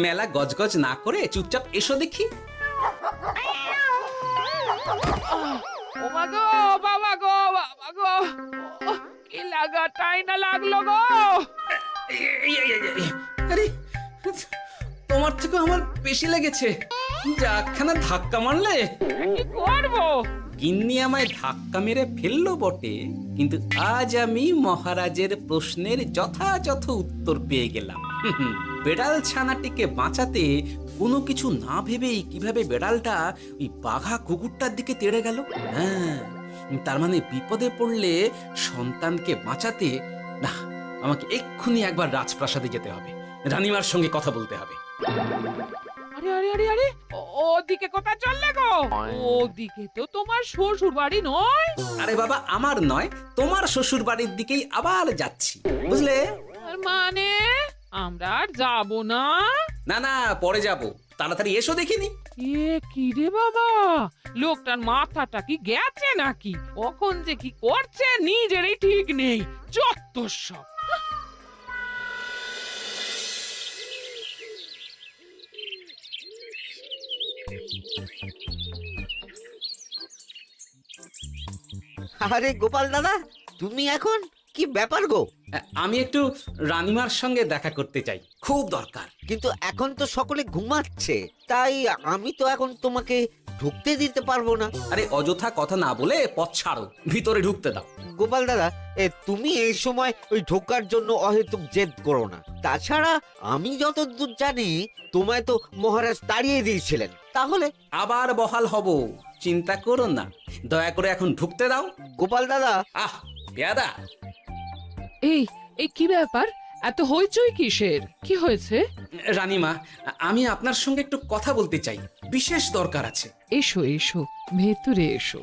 মেলা গজগজ না করে চুপচাপ এসো দেখি। ও মা গো, বাবা গো, বাবা গো, ও, কি লাগাটাই না লাগলো গো। আরে তোমার থেকে আমার বেশি লেগেছে, যা একখানা ধাক্কা মারলে। কি করবো? গিন্নি আমায় ধাক্কা মেরে ফেললো বটে, কিন্তু আজ আমি মহারাজের প্রশ্নের যথাযথ উত্তর পেয়ে গেলাম। বেড়াল ছানাটিকে বাঁচাতে কোনো কিছু না ভেবেই কিভাবে বেড়ালটা ওই বাঘা কুকুরটার দিকে তেড়ে গেল। হ্যাঁ, তার মানে বিপদে পড়লে সন্তানকে বাঁচাতে না, আমাকে এক্ষুনি একবার রাজপ্রাসাদে যেতে হবে, রানীমার সঙ্গে কথা বলতে হবে। আরে আরে আরে আরে, ওদিকে কোথায় চললে গো? ওদিকে তো তোমার শ্বশুর বাড়ি নয়। আরে বাবা, আমার নয়, তোমার শ্বশুর বাড়ির দিকেই আবার যাচ্ছি, বুঝলে? তার মানে আমরা আর যাবো না? না না, পরে যাব, তাড়াতাড়ি এসো দেখিনি। এ কি রে বাবা, লোকটার মাথাটা কি গেছে নাকি? কখন যে কি করছে নিজেরই ঠিক নেই, যত সব। আরে গোপাল দাদা, তুমি এখন কি ব্যাপার গো? আমি একটু রানীমার সঙ্গে দেখা করতে চাই, খুব দরকার। কিন্তু এখন তো সকলে ঘুমাচ্ছে, তাই আমি তো এখন তোমাকে ঢুকতে দিতে পারবো না। আরে অযথা কথা না বলে পথ ছাড়ো, ভিতরে ঢুকতে দাও। গোপাল দাদা, তুমি এই সময় ওই ঢোকার জন্য অহেতুক জেদ করো না। তাছাড়া আমি যতদূর জানি তোমায় তো মহারাজ তাড়িয়ে দিয়েছিলেন, তাহলে আবার বহাল হব, চিন্তা করো না, দয়া করে এখন ঢুকতে দাও। গোপাল দাদা। আহ পেয়াদা, এই এই কি ব্যাপার, এত হইচই কিসের? কি হয়েছে? রানীমা, আমি আপনার সঙ্গে একটু কথা বলতে চাই, বিশেষ দরকার আছে। এসো এসো, ভেতরে এসো।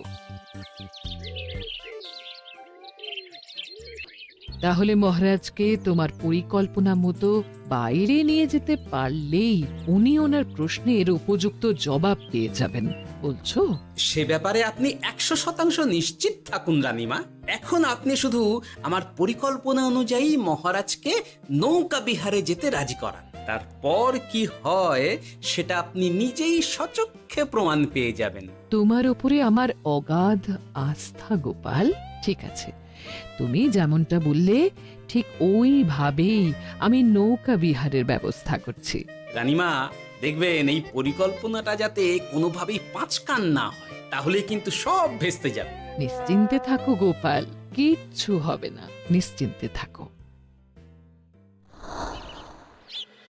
তাহলে মহারাজকে তোমার পরিকল্পনা মতো বাইরে নিয়ে যেতে পারলেই উনি ওনার প্রশ্নের উপযুক্ত জবাব পেয়ে যাবেন, বলছো? সে ব্যাপারে আপনি 100% নিশ্চিত থাকুন রানীমা। এখন আপনি শুধু আমার পরিকল্পনা অনুযায়ী মহারাজকে নৌকা বিহারে যেতে রাজি করান, তারপর কি হয় সেটা আপনি নিজেই সচক্ষে প্রমাণ পেয়ে যাবেন। তোমার উপরে আমার অগাধ আস্থা গোপাল। ঠিক আছে, তুমি যেমনটা বললে ঠিক ওইভাবেই আমি নৌকা বিহারের ব্যবস্থা করছি। রানীমা, দেখবেন এই পরিকল্পনাটা যাতে কোনোভাবেই পাঁচকান না হয়, তাহলে কিন্তু সব ভেস্তে যাবে। নিশ্চিন্তে থাকো গোপাল, কিচ্ছু হবে না, নিশ্চিন্তে থাকো।